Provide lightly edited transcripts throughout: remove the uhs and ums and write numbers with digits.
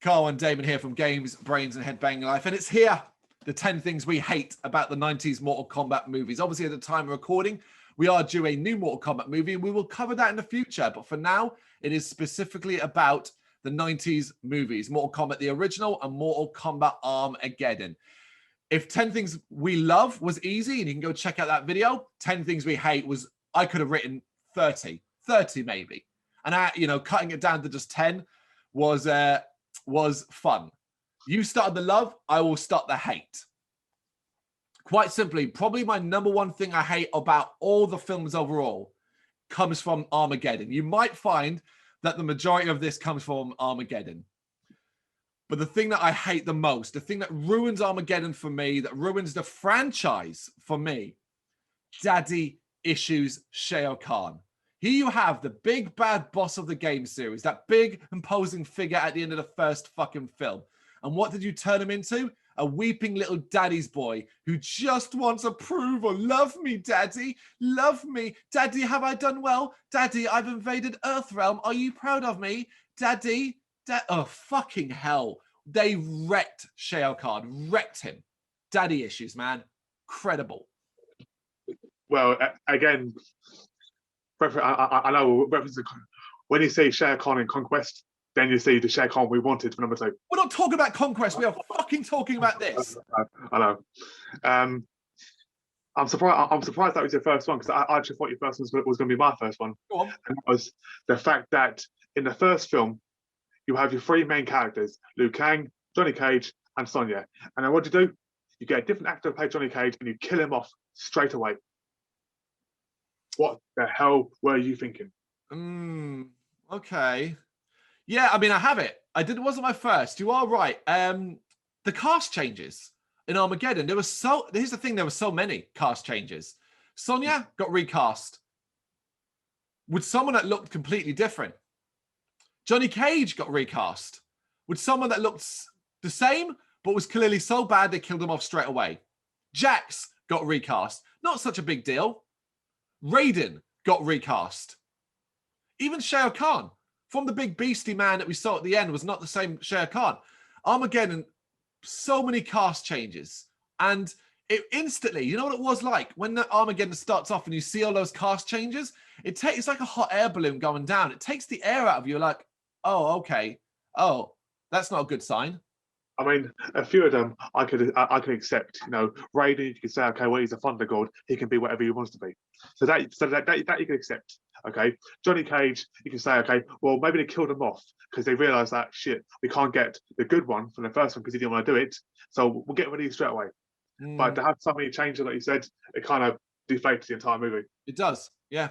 Carl and Damon here from Games, Brains and Head-Banging Life. And it's here, the 10 things we hate about the 90s Mortal Kombat movies. Obviously, at the time of recording, we are due a new Mortal Kombat movie, and we will cover that in the future. But for now, it is specifically about the 90s movies, Mortal Kombat the original and Mortal Kombat Armageddon. If 10 things we love was easy, and you can go check out that video, 10 things we hate was, I could have written 30 maybe. And cutting it down to just 10 was fun. You started the love, I will start the hate. Quite simply, probably my number one thing I hate about all the films overall comes from Armageddon. You might find that the majority of this comes from Armageddon. But the thing that I hate the most, the thing that ruins Armageddon for me, that ruins the franchise for me, daddy issues Shao Kahn. Here you have the big bad boss of the game series, that big imposing figure at the end of the first fucking film. And what did you turn him into? A weeping little daddy's boy who just wants approval. Love me, daddy. Love me. Daddy, have I done well? Daddy, I've invaded Earthrealm. Are you proud of me? Daddy? Oh, fucking hell. They wrecked Shao Kahn. Wrecked him. Daddy issues, man. Credible. Well, again, I know when you say Shao Kahn in Conquest, then you see the Shao Kahn we wanted for number 2. We're not talking about Conquest. We are fucking talking about this. I know. I'm surprised that was your first one, because I actually thought your first one was going to be my first one. Go on. And that was the fact that in the first film, you have your 3 main characters, Liu Kang, Johnny Cage, and Sonya. And then what do? You get a different actor to play Johnny Cage, and you kill him off straight away. What the hell were you thinking? Okay. Yeah, I mean, I have it. It wasn't my first. You are right. The cast changes in Armageddon. Here's the thing, there were so many cast changes. Sonya got recast with someone that looked completely different. Johnny Cage got recast with someone that looked the same, but was clearly so bad they killed him off straight away. Jax got recast. Not such a big deal. Raiden got recast. Even Shao Kahn, from the big beastie man that we saw at the end, was not the same Shao Kahn. Armageddon, so many cast changes. And it instantly, you know what it was like? When the Armageddon starts off and you see all those cast changes, it's like a hot air balloon going down. It takes the air out of you, like, oh, okay. Oh, that's not a good sign. I mean, a few of them I could accept. Raiden, you could say, okay, well, he's a thunder god. He can be whatever he wants to be. So that you can accept. Okay, Johnny Cage, you can say, okay, well, maybe they killed him off because they realised that shit, we can't get the good one from the first one because he didn't want to do it. So we'll get rid of you straight away. But to have so many changes, like you said, it kind of deflates the entire movie. It does, yeah.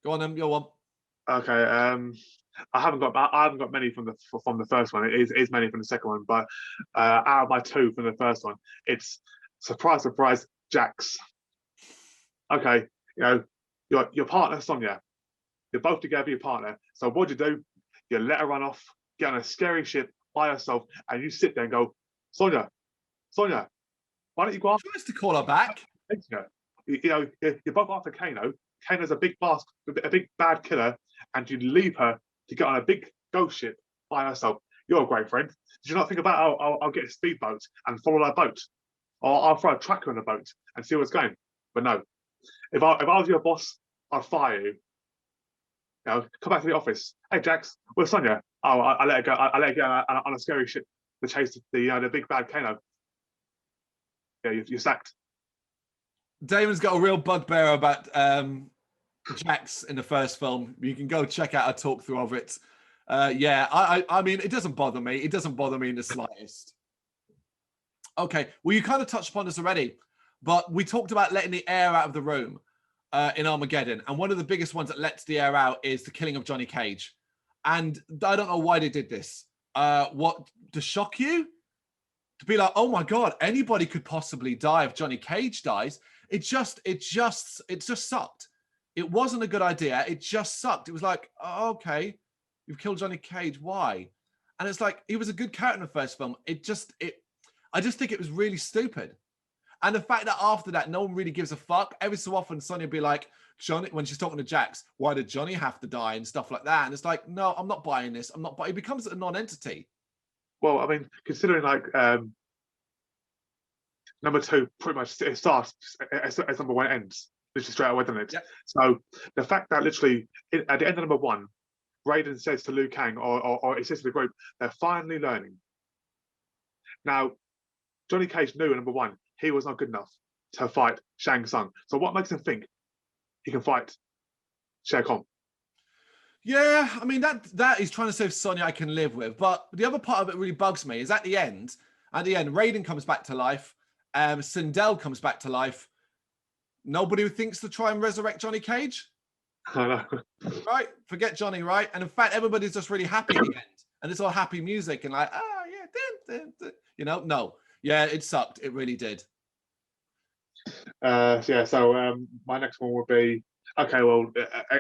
Go on, then. Go on. Okay. I haven't got many from the first one. It is many from the second one, but out of my 2 from the first one, it's surprise, Jax. Okay, your partner Sonya, you're both together, your partner. So what do? You let her run off, get on a scary ship by herself, and you sit there and go, Sonya, why don't you go after? Tries to call her back. You're both after Kano. Kano's a big bad killer, and you leave her to get on a big ghost ship by herself. You're a great friend. Did you not think about, I'll get a speedboat and follow that boat? Or I'll throw a tracker in the boat and see where it's going? But no. If I was your boss, I'd fire you. Come back to the office. Hey, Jax, where's Sonya? Oh, I let her go. I let her go on a scary ship to chase the big bad Kano. Yeah, you're sacked. Damon's got a real bugbear about Jax in the first film. You can go check out a talk through of it. Yeah, I mean, it doesn't bother me. It doesn't bother me in the slightest. Okay, well, you kind of touched upon this already, but we talked about letting the air out of the room in Armageddon. And one of the biggest ones that lets the air out is the killing of Johnny Cage. And I don't know why they did this. What, to shock you? To be like, oh my God, anybody could possibly die if Johnny Cage dies. It just sucked. It wasn't a good idea. It just sucked. It was like, oh, okay, you've killed Johnny Cage. Why? And it's like, he was a good character in the first film. I just think it was really stupid. And the fact that after that, no one really gives a fuck. Every so often, Sonya would be like, Johnny, when she's talking to Jax, why did Johnny have to die and stuff like that? And it's like, no, I'm not buying this. I'm not buying. It becomes a non-entity. Well, I mean, considering like number 2 pretty much it starts as number 1 ends, literally straight away, doesn't it? Yep. So the fact that literally at the end of number 1, Raiden says to Liu Kang, or he says to the group, they're finally learning. Now, Johnny Cage knew in number 1 he was not good enough to fight Shang Tsung. So what makes him think he can fight Shere Khan? Yeah, I mean that he's trying to save Sonya I can live with. But the other part of it really bugs me is at the end, Raiden comes back to life. Sindel comes back to life. Nobody thinks to try and resurrect Johnny Cage. I know. Right? Forget Johnny, right? And in fact, everybody's just really happy at the end. And it's all happy music and like, oh yeah, you know, no. Yeah, it sucked. It really did. So my next one would be, okay, well,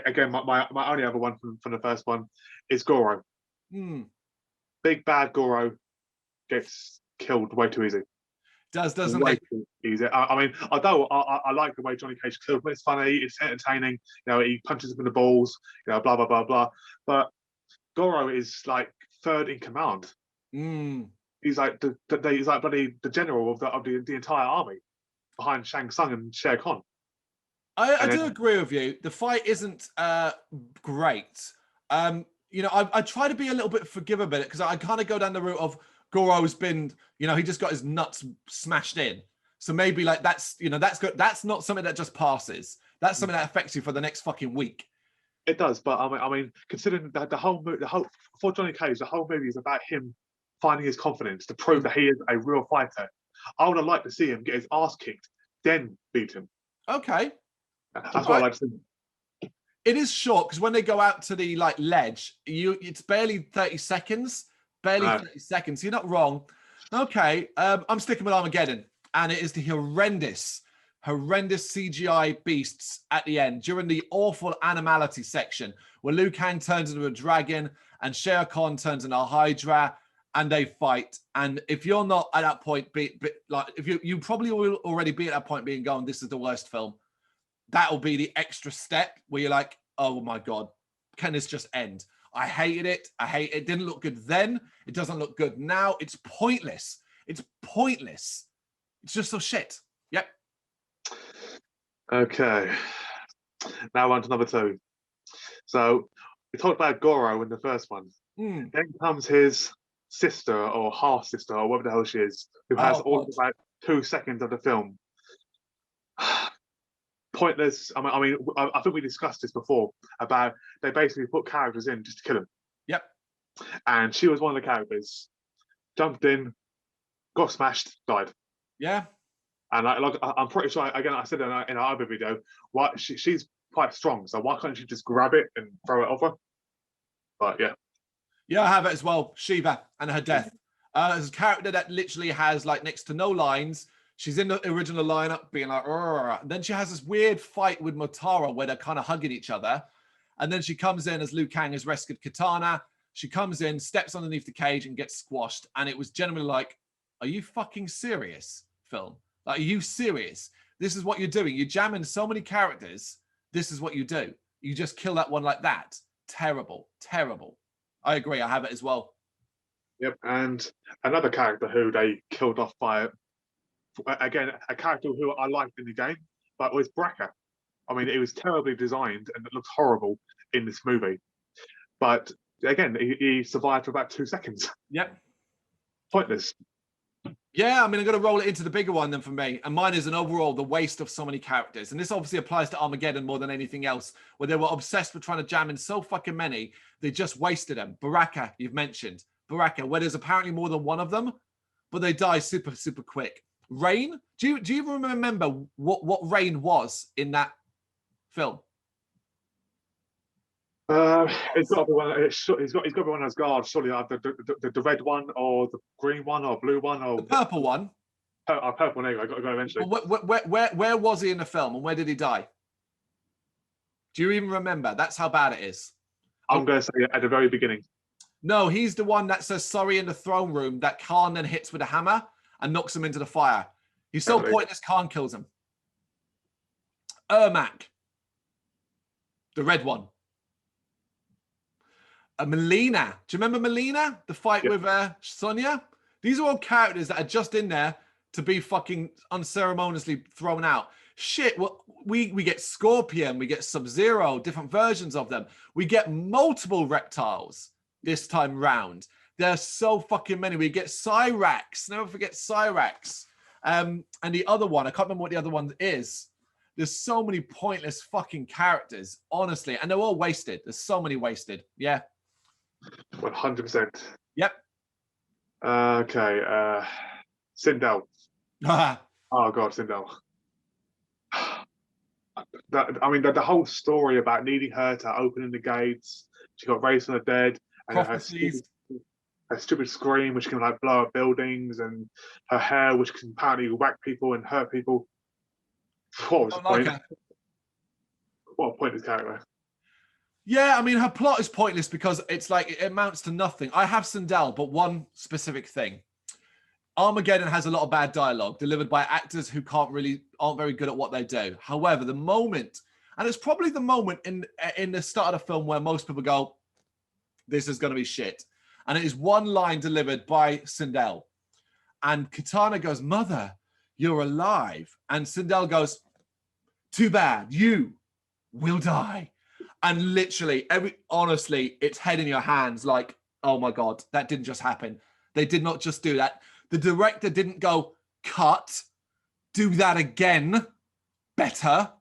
again, my only other one from the first one is Goro. Big bad Goro gets killed way too easy. Doesn't way it? Too easy. I mean, although I like the way Johnny Cage killed him, it's funny, it's entertaining. You know, he punches him in the balls. You know, blah blah blah blah. But Goro is like 3rd in command. He's like the general of the entire army behind Shang Tsung and Shere Khan. I do agree with you. The fight isn't great. You know, I try to be a little bit forgiving about it because I kind of go down the route of Goro's been, you know, he just got his nuts smashed in. So maybe like that's, you know, that's good. That's not something that just passes. That's something that affects you for the next fucking week. It does, but I mean, considering that the whole for Johnny Cage, the whole movie is about him finding his confidence to prove that he is a real fighter. I would have liked to see him get his ass kicked, then beat him. Okay. That's what I like to see. It is short because when they go out to the like ledge, it's barely 30 seconds. Barely 30 seconds. You're not wrong. Okay. I'm sticking with Armageddon. And it is the horrendous CGI beasts at the end during the awful animality section where Liu Kang turns into a dragon and Shere Khan turns into a Hydra and they fight. And if you're not at that point, like if you probably will already be at that point being going, this is the worst film. That'll be the extra step where you're like, oh my God, can this just end? I hated it. It didn't look good then. It doesn't look good now. It's pointless. It's pointless. It's just so shit. Yep. Okay. Now on to number 2. So we talked about Goro in the first one. Then comes his sister or half sister or whatever the hell she is, who has all about 2 seconds of the film. Pointless. I mean, I think we discussed this before about they basically put characters in just to kill them. Yep. And she was one of the characters. Jumped in, got smashed, died. Yeah. And I'm pretty sure. Again, I said in our other video, she's quite strong. So why can't she just grab it and throw it over? But yeah. Yeah, I have it as well. Shiva and her death. There's a character that literally has like next to no lines. She's in the original lineup being like, Rrr. Then she has this weird fight with Motara where they're kind of hugging each other. And then she comes in as Liu Kang has rescued Katana. She comes in, steps underneath the cage and gets squashed. And it was genuinely like, are you fucking serious, film? Like, are you serious? This is what you're doing. You're jamming so many characters. This is what you do. You just kill that one like that. Terrible, terrible. I agree. I have it as well. Yep. And another character who they killed off by, again, a character who I liked in the game, but was Brrraaains. I mean, it was terribly designed and it looked horrible in this movie. But again, he survived for about 2 seconds. Yep. Pointless. Yeah, I mean, I'm going to roll it into the bigger one then for me. And mine is an overall, the waste of so many characters. And this obviously applies to Armageddon more than anything else, where they were obsessed with trying to jam in so fucking many, they just wasted them. Brrraaains, you've mentioned. Brrraaains, where there's apparently more than one of them, but they die super, super quick. Rain? Do you even remember what Rain was in that film? It's got to be one. He's got to be one of those guards. Surely the red one or the green one or blue one or the purple one. Purple. There you go. I got to go eventually. Where was he in the film and where did he die? Do you even remember? That's how bad it is. I'm going to say at the very beginning. No, he's the one that says sorry in the throne room that Khan then hits with a hammer and knocks him into the fire. He's so pointless, Khan kills him. Ermac. The red one. Melina. Do you remember Melina? The fight with Sonya? These are all characters that are just in there to be fucking unceremoniously thrown out. Shit, well, we get Scorpion, we get Sub-Zero, different versions of them. We get multiple reptiles this time round. There's so fucking many. We get Cyrax. Never forget Cyrax. And the other one, I can't remember what the other one is. There's so many pointless fucking characters, honestly. And they're all wasted. There's so many wasted. Yeah. 100%. Yep. Okay. Sindel. Oh God, Sindel. The whole story about needing her to open the gates. She got raised from the dead, and her stupid scream, which can like blow up buildings, and her hair, which can apparently whack people and hurt people. What was the point? What a pointless character. Yeah, I mean, her plot is pointless because it's like it amounts to nothing. I have Sindel, but one specific thing. Armageddon has a lot of bad dialogue delivered by actors who aren't very good at what they do. However, the moment, and it's probably the moment in the start of the film where most people go, this is going to be shit. And it is one line delivered by Sindel. And Katana goes, "Mother, you're alive." And Sindel goes, "Too bad, you will die." And literally, honestly, it's head in your hands like, oh my God, that didn't just happen. They did not just do that. The director didn't go, cut, do that again, better,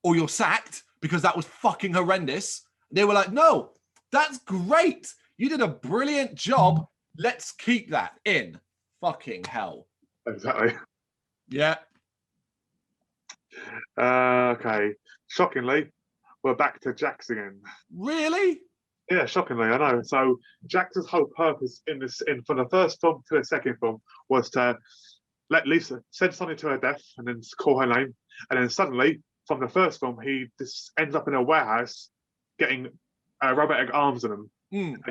or you're sacked, because that was fucking horrendous. They were like, no, that's great. You did a brilliant job. Let's keep that in. Fucking hell. Exactly. Yeah. Okay. Shockingly, we're back to Jax again. Really? Yeah, shockingly, I know. So Jax's whole purpose from the first film to the second film was to let Lisa send Sonya to her death and then call her name. And then suddenly, from the first film, he just ends up in a warehouse getting robotic arms on him. And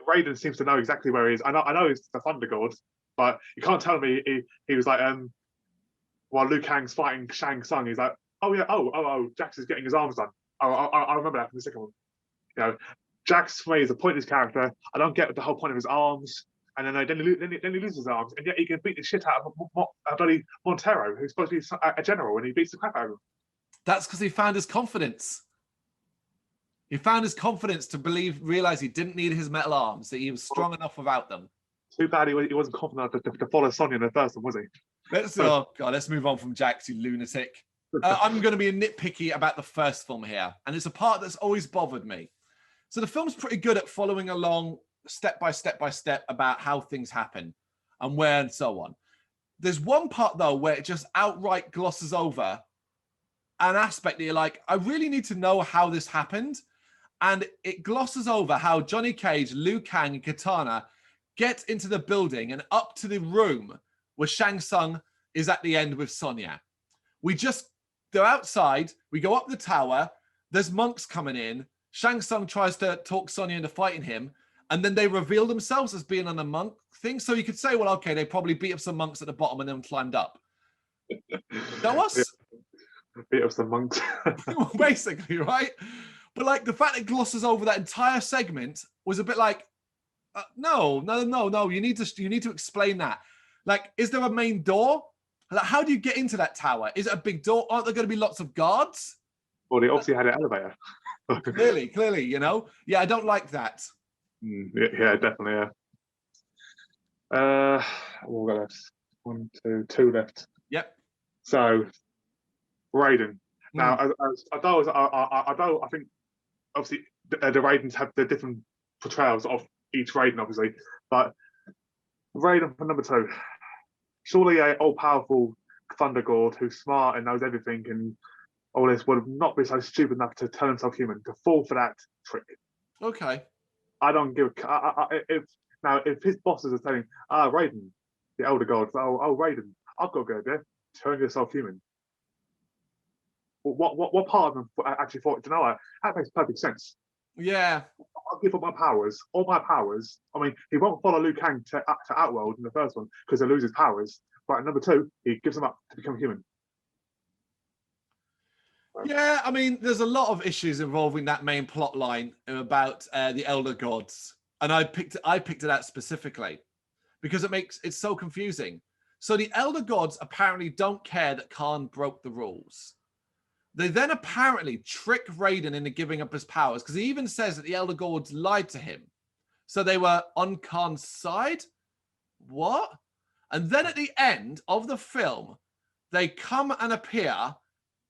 Raiden seems to know exactly where he is. I know he's the Thunder God, but you can't tell me he was like, while Liu Kang's fighting Shang Tsung, he's like, oh yeah, oh, Jax is getting his arms done. I remember that from the second one. You know, Jax for me is a pointless character. I don't get the whole point of his arms, and then he loses his arms, and yet he can beat the shit out of bloody Montero, who's supposed to be a general, and he beats the crap out of him. That's because he found his confidence. He found his confidence to realize he didn't need his metal arms, that he was strong enough without them. Too bad he wasn't confident enough to follow Sonya in the first one, was he? Let's move on from Jax, you lunatic. I'm going to be nitpicky about the first film here, and it's a part that's always bothered me. So the film's pretty good at following along step by step about how things happen and where and so on. There's one part, though, where it just outright glosses over an aspect that you're like, I really need to know how this happened. And it glosses over how Johnny Cage, Liu Kang, and Katana get into the building and up to the room where Shang Tsung is at the end with Sonya. They're outside, we go up the tower, there's monks coming in, Shang Tsung tries to talk Sonya into fighting him, and then they reveal themselves as being on a monk thing. So you could say, well, okay, they probably beat up some monks at the bottom and then climbed up. That was... Beat up some monks. Basically, right? But like the fact it glosses over that entire segment was a bit like, no. You need to explain that. Like, is there a main door? Like, how do you get into that tower? Is it a big door? Aren't there going to be lots of guards? Well, they obviously had an elevator. clearly, you know? Yeah, I don't like that. Yeah, definitely, yeah. We've got one, two left. Yep. So, Raiden. Now, I think, obviously, the Raidens have the different portrayals of each Raiden, obviously, but Raiden for number 2. Surely a all-powerful Thunder God who's smart and knows everything and all this would not be so stupid enough to turn himself human, to fall for that trick. Okay. I don't give if his bosses are saying, Raiden, the elder gods, Raiden, I've got to go there, turn yourself human. What part of them actually thought, you know what, that makes perfect sense. Yeah. I'll give up all my powers. I mean, he won't follow Liu Kang to Outworld in the first one because he'll lose his powers. But in number 2, he gives them up to become human. Yeah, I mean, there's a lot of issues involving that main plot line about the Elder Gods, and I picked it out specifically because it's so confusing. So the Elder Gods apparently don't care that Khan broke the rules. They then apparently trick Raiden into giving up his powers because he even says that the Elder Gods lied to him. So they were on Khan's side? What? And then at the end of the film, they come and appear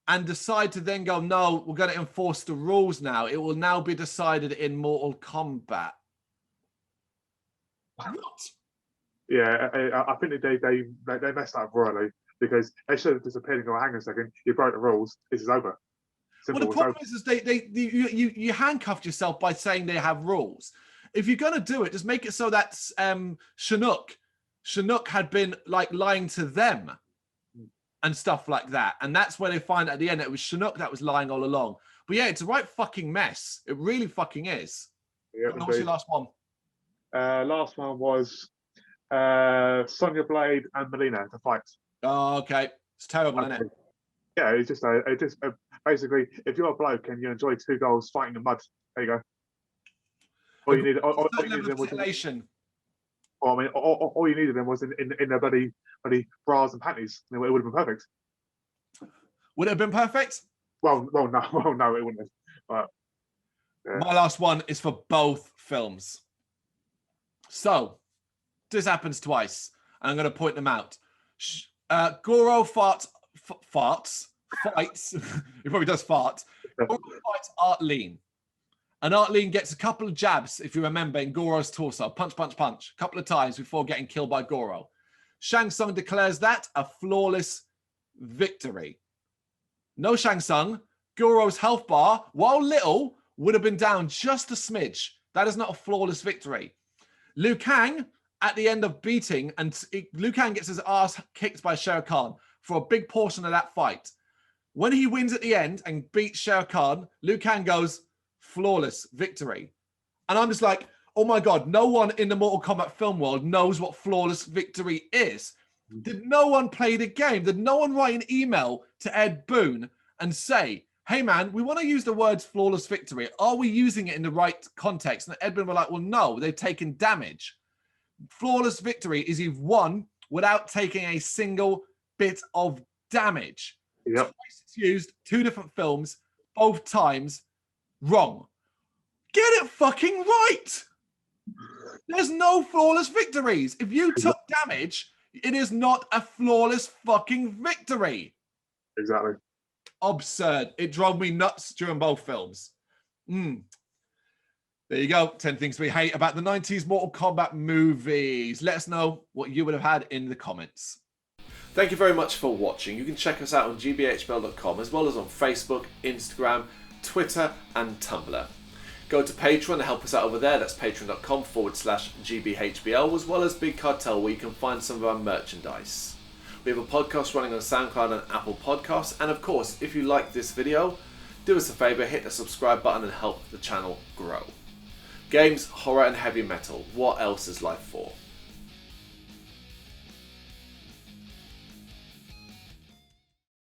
and decide to then go, no, we're going to enforce the rules now. It will now be decided in Mortal Kombat. What? Yeah, I think they messed up royally because they should have disappeared and go, hang on a second, you broke the rules, this is over. Simple. Well, the problem is you handcuffed yourself by saying they have rules. If you're going to do it, just make it so that Chinook had been like lying to them and stuff like that. And that's where they find at the end that it was Chinook that was lying all along. But yeah, it's a right fucking mess. It really fucking is. Yeah, what was your last one? Last one was Sonya Blade and Melina to fight. Oh, okay. It's terrible, isn't it? Yeah, it's just basically, if you're a bloke and you enjoy two girls fighting in mud, there you go. All you needed them was in their bloody bras and panties. It would have been perfect. Would it have been perfect? Well, no, it wouldn't have. But, yeah. My last one is for both films. So, this happens twice, and I'm going to point them out. Goro fights. He probably does fart. Goro fights Artleen. And Artleen gets a couple of jabs, if you remember, in Goro's torso. Punch, punch, punch. A couple of times before getting killed by Goro. Shang Tsung declares that a flawless victory. No Shang Tsung. Goro's health bar, while little, would have been down just a smidge. That is not a flawless victory. Liu Kang, at the end of beating, and Liu Kang gets his ass kicked by Shao Kahn for a big portion of that fight. When he wins at the end and beats Shao Kahn, Liu Kang goes, flawless victory. And I'm just like, oh my God, no one in the Mortal Kombat film world knows what flawless victory is. Did no one play the game? Did no one write an email to Ed Boon and say, hey man, we want to use the words flawless victory. Are we using it in the right context? And Ed Boon were like, well, no, they've taken damage. Flawless victory is you've won without taking a single bit of damage. Yep. Twice it's used, 2 different films, both times wrong. Get it fucking right. There's no flawless victories. If you took damage, it is not a flawless fucking victory. Exactly. Absurd. It drove me nuts during both films. There you go. 10 things we hate about the 90s Mortal Kombat movies. Let us know what you would have had in the comments. Thank you very much for watching. You can check us out on gbhbl.com as well as on Facebook, Instagram, Twitter and Tumblr. Go to Patreon and help us out over there. That's patreon.com/gbhbl, as well as Big Cartel, where you can find some of our merchandise. We have a podcast running on SoundCloud and Apple Podcasts. And of course, if you like this video, do us a favour, hit the subscribe button and help the channel grow. Games, horror and heavy metal. What else is life for?